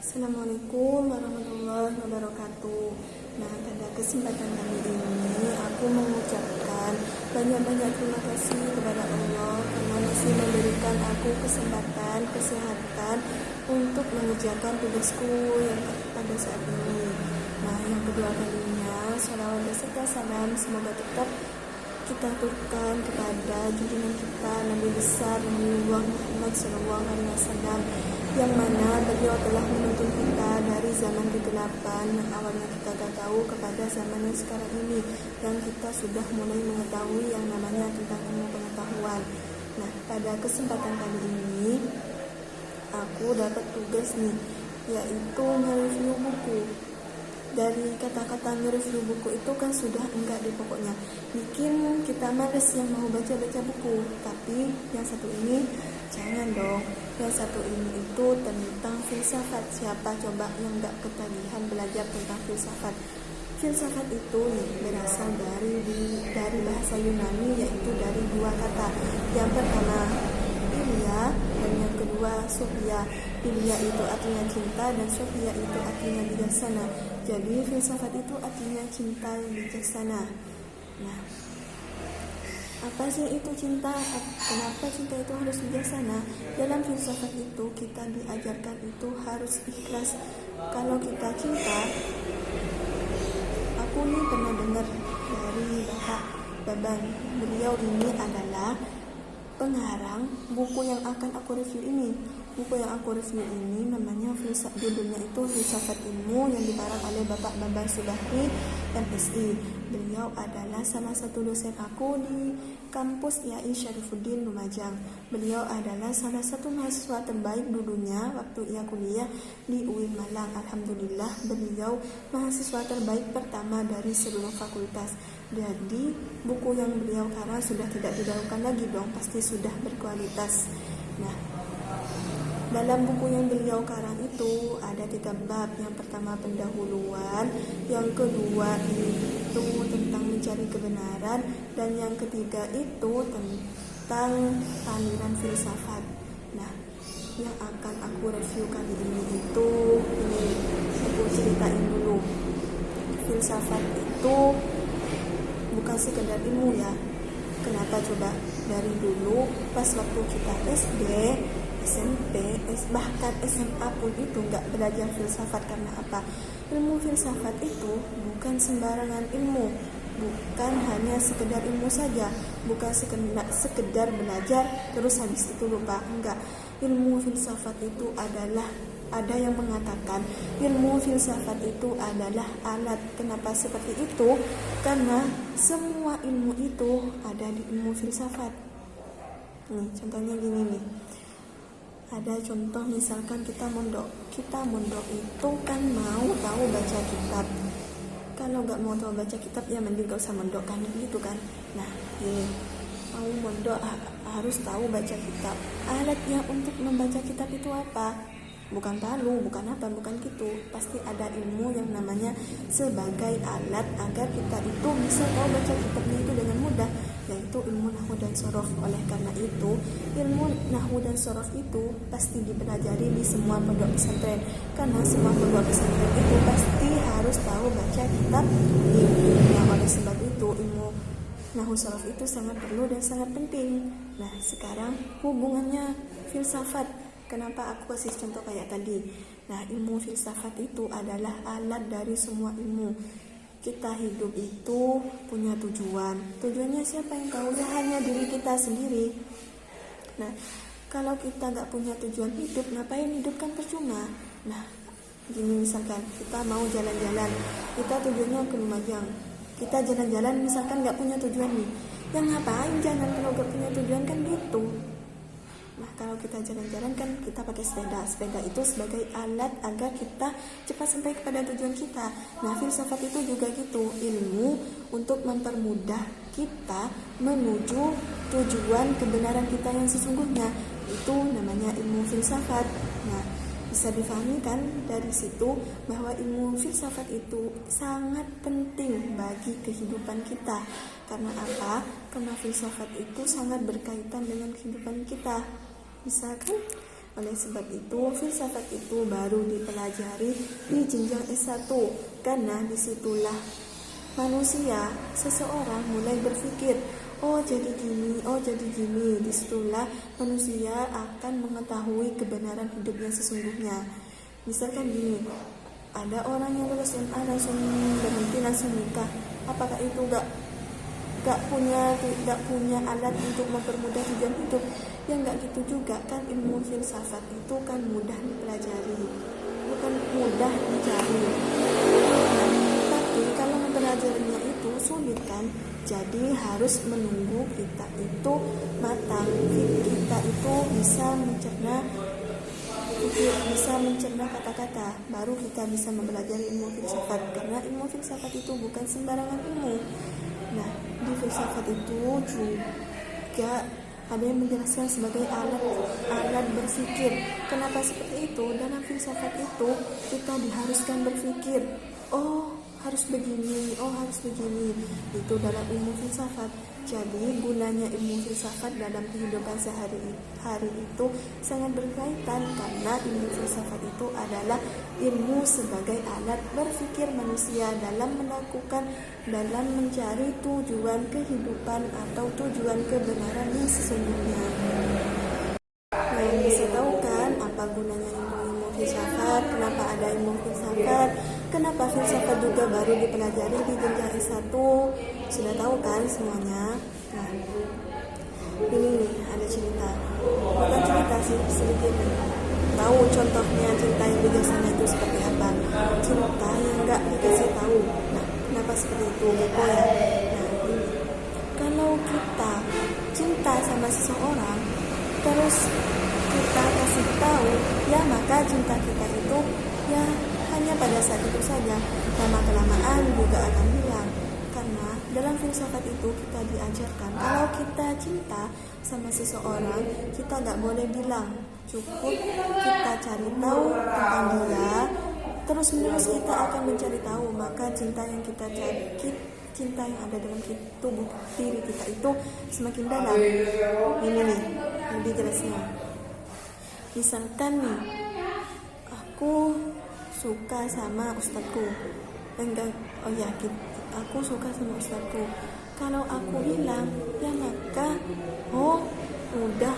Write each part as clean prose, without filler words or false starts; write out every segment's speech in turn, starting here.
Assalamualaikum warahmatullahi wabarakatuh. Nah, pada kesempatan kali ini aku mengucapkan banyak-banyak terima kasih kepada Allah karena masih memberikan aku kesempatan, kesehatan untuk mengerjakan tugasku yang pada saat ini. Nah, yang kedua kalinya, salawat beserta salam semoga tetap kita aturkan kepada junjungan kita Nabi besar Nabiullah Muhammad SAW, yang mana beliau telah menuntun kita dari zaman ke-8 yang awalnya kita tak tahu kepada zaman yang sekarang ini, yang kita sudah mulai mengetahui yang namanya tentang ilmu pengetahuan. Nah, pada kesempatan kali ini aku dapat tugas nih, yaitu mereview buku. Dari kata-kata nge-review buku itu kan sudah enggak di pokoknya bikin kita males yang mau baca-baca buku. Tapi yang satu ini jangan dong. Yang satu ini itu tentang filsafat. Siapa coba yang enggak ketagihan belajar tentang filsafat? Filsafat itu berasal dari bahasa Yunani, yaitu dari dua kata. Yang pertama Philia dan yang kedua Sophia. Philia itu artinya cinta dan Sophia itu artinya bijaksana. Jadi filsafat itu artinya cinta yang bijaksana. Nah, apa sih itu cinta? Kenapa cinta itu harus bijaksana? Dalam filsafat itu kita diajarkan itu harus ikhlas. Kalau kita cinta, aku nih pernah dengar dari Bapak Baban. Beliau ini adalah pengarang buku yang akan aku review ini. Buku yang aku review ini namanya judulnya itu Filsafat Ilmu, yang dikarang oleh Bapak Bambang Subahri MSI. Beliau adalah salah satu dosen aku di kampus IAI Syarifuddin Lumajang. Beliau adalah salah satu mahasiswa terbaik dulunya waktu ia kuliah di UIN Malang. Alhamdulillah, beliau mahasiswa terbaik pertama dari seluruh fakultas. Jadi buku yang beliau karang sudah tidak diragukan lagi dong, pasti sudah berkualitas. Nah, dalam buku yang beliau karang itu ada 3 bab. Yang pertama pendahuluan, yang kedua itu tentang mencari kebenaran, dan yang ketiga itu tentang aliran filsafat. Nah, yang akan aku review kali ini itu aku ceritain dulu. Filsafat itu bukan sekedar ilmu ya. Kenapa coba? Dari dulu pas waktu kita SD, SMP, bahkan SMA pun itu nggak belajar filsafat. Karena apa? Ilmu filsafat itu bukan sembarangan ilmu, bukan hanya sekedar ilmu saja, bukan sekedar belajar terus habis itu lupa. Enggak, ilmu filsafat itu adalah, ada yang mengatakan ilmu filsafat itu adalah alat. Kenapa seperti itu? Karena semua ilmu itu ada di ilmu filsafat. Nih, contohnya gini nih. Ada contoh misalkan kita mondok itu kan mau tahu baca kitab. Kalau nggak mau tahu baca kitab ya mending gak usah mondok kan, gitu kan. Nah, ini mau mondok harus tahu baca kitab. Alatnya untuk membaca kitab itu apa? Bukan palu, bukan apa, bukan gitu. Pasti ada ilmu yang namanya sebagai alat agar kita itu bisa tahu baca kitabnya itu dengan mudah, yaitu ilmu nahwu dan sorof. Oleh karena itu, ilmu nahwu dan sorof itu pasti dipelajari di semua pondok pesantren, karena semua pondok pesantren itu pasti harus tahu baca kitab ini. Nah, oleh sebab itu ilmu nahwu sorof itu sangat perlu dan sangat penting. Nah, sekarang hubungannya filsafat. Kenapa aku kasih contoh kayak tadi? Nah, ilmu filsafat itu adalah alat dari semua ilmu. Kita hidup itu punya tujuan. Tujuannya siapa yang tahu? Ya hanya diri kita sendiri. Nah, kalau kita gak punya tujuan hidup, ngapain hidup? Kan percuma. Nah, gini misalkan kita mau jalan-jalan, kita tujuannya ke Lumajang. Kita jalan-jalan misalkan gak punya tujuan nih, ya ngapain jalan kalau gak punya tujuan, kan gitu. Nah, kalau kita jalan-jalan kan kita pakai sepeda. Sepeda itu sebagai alat agar kita cepat sampai kepada tujuan kita. Nah, filsafat itu juga gitu, ilmu untuk mempermudah kita menuju tujuan kebenaran kita yang sesungguhnya. Itu namanya ilmu filsafat. Nah, bisa difahami kan dari situ bahwa ilmu filsafat itu sangat penting bagi kehidupan kita. Karena apa? Karena filsafat itu sangat berkaitan dengan kehidupan kita. Misalkan Oleh sebab itu, filsafat itu baru dipelajari di jenjang S1, karena disitulah manusia, seseorang mulai berpikir, oh jadi gini, oh jadi gini. Disitulah manusia akan mengetahui kebenaran hidupnya sesungguhnya. Misalkan gini, ada orang yang lulus SMA langsung berhenti, langsung nikah. Apakah itu gak punya alat untuk mempermudah tujuan hidup? Ya gak gitu juga kan. Ilmu filsafat itu kan mudah dipelajari, bukan mudah dicari. Tapi kalau mempelajarinya itu sulit kan. Jadi harus menunggu kita itu matang, kita itu bisa mencerna kata-kata, baru kita bisa mempelajari ilmu filsafat. Karena ilmu filsafat itu bukan sembarangan ilmu. Nah, di filsafat itu juga ada yang menjelaskan sebagai alat berpikir. Kenapa seperti itu? Dalam filsafat itu kita diharuskan berpikir, oh harus begini, oh harus begini. Itu dalam ilmu filsafat. Jadi gunanya ilmu filsafat dalam kehidupan sehari-hari itu sangat berkaitan, karena ilmu filsafat itu adalah ilmu sebagai alat berpikir manusia dalam mencari tujuan kehidupan atau tujuan kebenaran yang sesungguhnya. Nah, bisa tahu kan apa gunanya ilmu filsafat? Kenapa ada ilmu filsafat? Kenapa filsafat juga baru dipelajari di jenjang S1? Sudah tahu kan semuanya? Nah, ini nih ada cerita. Bukan cerita sih, sedikit tahu contohnya cinta yang bijaksana itu seperti apa. Cinta yang gak dikasih tahu. Nah, kenapa seperti itu? Gitu ya. Nah, ini. Kalau kita cinta sama seseorang, terus kita kasih tahu, ya maka cinta kita itu ya hanya pada saat itu saja. Lama-kelamaan juga akan hilang. Karena dalam filsafat itu kita diajarkan, kalau kita cinta sama seseorang, kita gak boleh bilang. Cukup kita cari tahu tentang dia, terus menerus kita akan mencari tahu. Maka cinta yang kita cari, cinta yang ada dalam tubuh diri kita itu semakin dalam. Ini nih lebih jelasnya. Misalkan nih, aku suka sama ustadku. Aku suka sama ustadku. Kalau aku bilang, ya maka udah,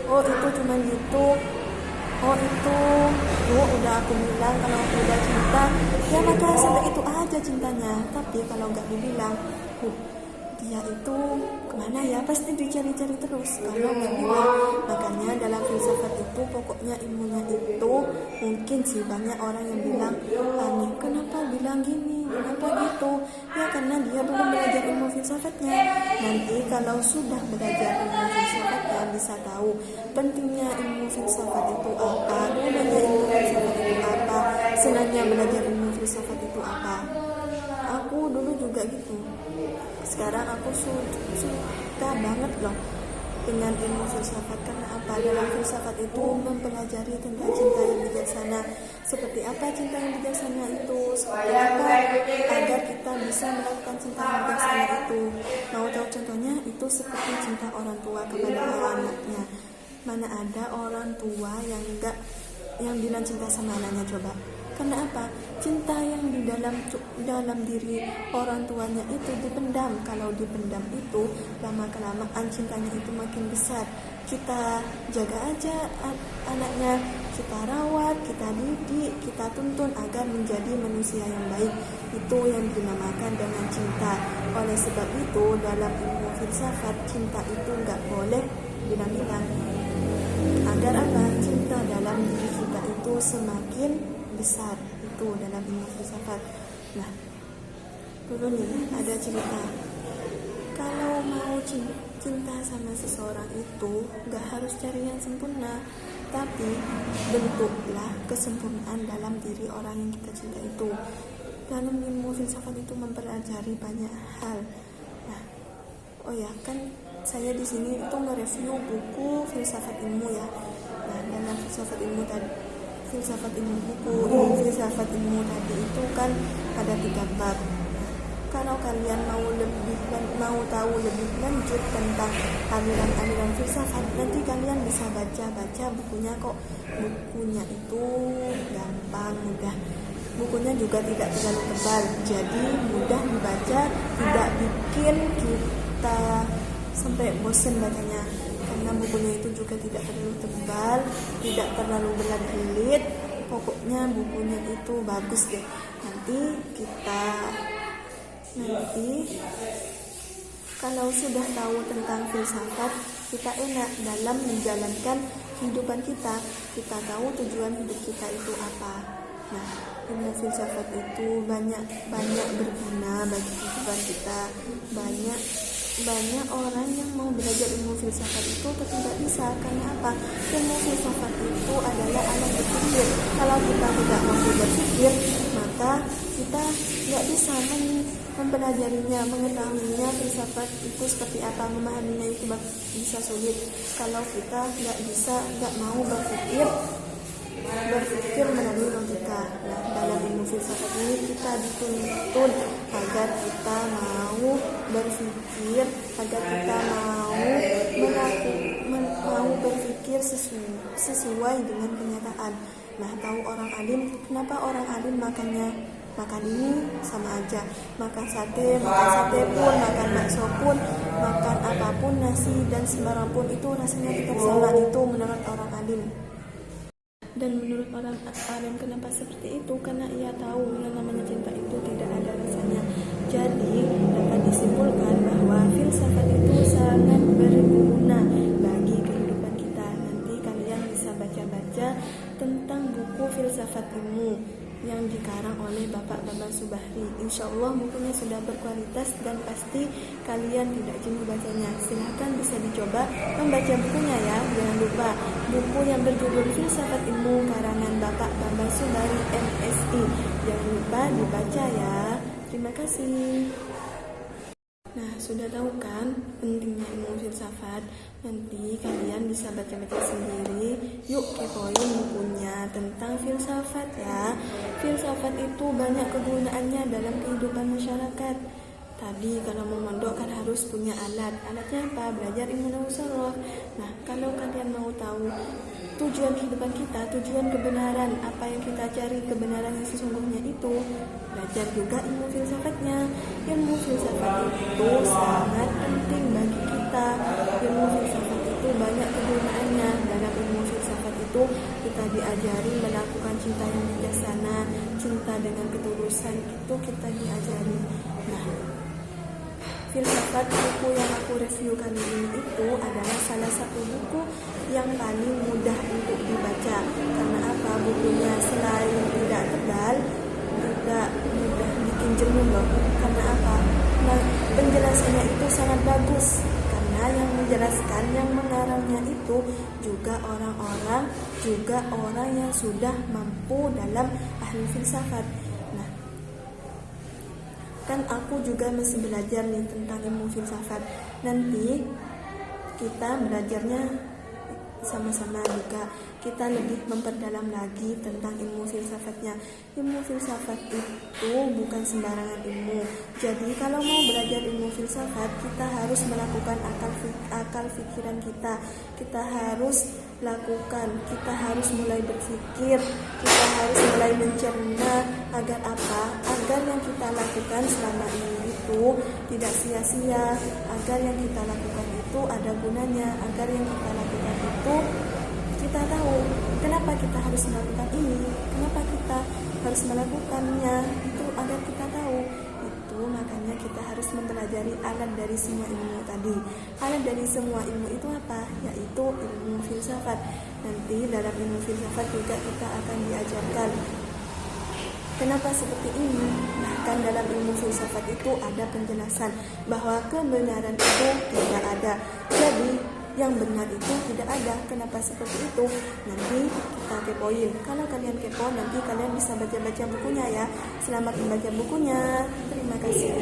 itu cuma gitu. Udah aku bilang kalau aku udah cinta, ya maka sampai itu aja cintanya. Tapi kalau nggak dibilang, dia itu kemana ya, pasti dicari-cari terus kalau nggak bilang. Makanya dalam filsafat itu pokoknya ilmunya itu, mungkin sih banyak orang yang bilang aneh, kenapa bilang gini, kenapa gitu, ya karena dia belum belajar ilmu filsafatnya. Nanti kalau sudah belajar ilmu filsafatnya bisa tahu pentingnya ilmu filsafat itu apa, gunanya ilmu filsafat itu apa, senangnya belajar ilmu filsafat itu apa. Aku dulu juga gitu. Sekarang aku suka banget loh dengan ilmu filsafat. Karena apa? Dalam filsafat itu mempelajari tentang cinta yang bijaksana. Seperti apa cinta yang bijaksana itu? Seperti apa agar kita bisa melakukan cinta yang bijaksana itu? Mau tahu contohnya? Itu seperti cinta orang tua kepada anaknya. Mana ada orang tua yang bilang cinta sama anaknya, coba? Karena apa? Cinta yang di dalam diri orang tuanya itu dipendam. Kalau dipendam itu, lama-kelamaan cintanya itu makin besar. Kita jaga aja anaknya, kita rawat, kita didik, kita tuntun agar menjadi manusia yang baik. Itu yang dinamakan dengan cinta. Oleh sebab itu, dalam ilmu filsafat, cinta itu nggak boleh bilang-bilang. Agar apa? Cinta dalam diri kita itu semakin besar. Itu dalam ilmu filsafat. Nah, dulu nih ada cerita. Kalau mau cinta sama seseorang itu gak harus cari yang sempurna, tapi bentuklah kesempurnaan dalam diri orang yang kita cinta itu. Dalam ilmu filsafat itu mempelajari banyak hal. Nah, kan saya di sini itu nge-review buku filsafat ilmu ya. Nah, dalam filsafat ilmu ilmu tadi itu kan ada 3 bab. Kalau kalian mau tahu lebih lanjut tentang aliran-aliran filsafat, nanti kalian bisa baca bukunya kok. Bukunya itu gampang, mudah. Bukunya juga tidak terlalu tebal, jadi mudah dibaca, tidak bikin kita sampai bosan bacanya. Karena bukunya itu juga tidak terlalu tebal, tidak terlalu berat-belit. Pokoknya bukunya itu bagus deh. Nanti kalau sudah tahu tentang filsafat, kita enak dalam menjalankan kehidupan kita. Kita tahu tujuan hidup kita itu apa. Nah, ilmu filsafat itu banyak berguna bagi kehidupan kita. Banyak orang yang mau belajar ilmu filsafat itu tapi tidak bisa. Karena apa? Ilmu filsafat itu adalah alat berpikir. Kalau kita tidak mampu berpikir, maka kita tidak bisa mempelajarinya, mengetahuinya. Filsafat itu seperti apa, memahaminya itu bisa sulit. Kalau kita tidak mau berpikir melalui logika. Nah, dalam ilmu filsafat ini kita dituntut agar kita mau berpikir, agar kita mau berpikir sesuai dengan kenyataan. Nah, tahu orang alim, kenapa orang alim makan ini sama aja, makan sate pun, makan bakso pun, makan apapun, nasi dan sembarang pun itu rasanya tetap sama. Itu menurut orang alim. Dan menurut orang alim kenapa seperti itu? Karena ia tahu yang namanya cinta itu tidak ada rasanya. Jadi dapat disimpulkan bahwa filsafat itu sangat berguna bagi kehidupan kita. Nanti kalian bisa baca-baca tentang buku Filsafat Ilmu yang dikarang oleh Bapak Bambang Subahri. Insya Allah bukunya sudah berkualitas dan pasti kalian tidak jenuh bacanya. Silahkan bisa dicoba membaca bukunya ya. Jangan lupa buku yang berjudul Filsafat Ilmu karangan Bapak Bambang Subahri MSI. Jangan lupa dibaca ya. Terima kasih. Nah, sudah tahu kan pentingnya ilmu filsafat? Nanti kalian bisa baca-baca sendiri. Yuk kepoin bukunya tentang filsafat ya. Filsafat itu banyak kegunaannya dalam kehidupan masyarakat. Tadi kalau mau mondok kan harus punya alat. Alatnya apa? Belajar ilmu nahwu. Nah, kalau kalian mau tahu tujuan kehidupan kita, tujuan kebenaran, apa yang kita cari, kebenaran yang sesungguhnya itu, belajar juga ilmu filsafatnya. Ilmu filsafat itu sangat penting bagi kita. Ilmu filsafat itu banyak kegunaannya. Dalam ilmu filsafat itu kita diajari melakukan cinta yang bijaksana, cinta dengan ketulusan, itu kita diajari. Nah, filsafat buku yang aku review kali ini itu adalah salah satu buku yang paling mudah untuk dibaca. Karena apa? Bukunya selain tidak tebal, tidak mudah bikin jenuh loh. Karena apa? Nah, penjelasannya itu sangat bagus. Karena yang menjelaskan, yang mengarangnya itu juga orang yang sudah mampu dalam ahli filsafat. Kan aku juga masih belajar nih tentang ilmu filsafat. Nanti kita belajarnya sama-sama juga. Kita lebih memperdalam lagi tentang ilmu filsafatnya. Ilmu filsafat itu bukan sembarangan ilmu. Jadi kalau mau belajar ilmu filsafat, kita harus melakukan akal pikiran kita. Kita harus lakukan, kita harus mulai berpikir, kita harus mulai mencerna. Agar apa? Agar yang kita lakukan selama ini itu tidak sia-sia, agar yang kita lakukan itu ada gunanya, agar yang kita lakukan itu kita tahu kenapa kita harus melakukan ini, kenapa kita harus melakukannya, itu agar kita tahu. Itu makanya kita harus mempelajari alat dari semua ilmu tadi. Alat dari semua ilmu itu apa? Yaitu ilmu filsafat. Nanti dalam ilmu filsafat juga kita akan diajarkan kenapa seperti ini. Bahkan dalam ilmu filsafat itu ada penjelasan bahwa kebenaran itu tidak ada. Jadi yang benar itu tidak ada. Kenapa seperti itu? Nanti kita kepoin. Kalau kalian kepo, nanti kalian bisa baca-baca bukunya ya. Selamat membaca bukunya. Terima kasih.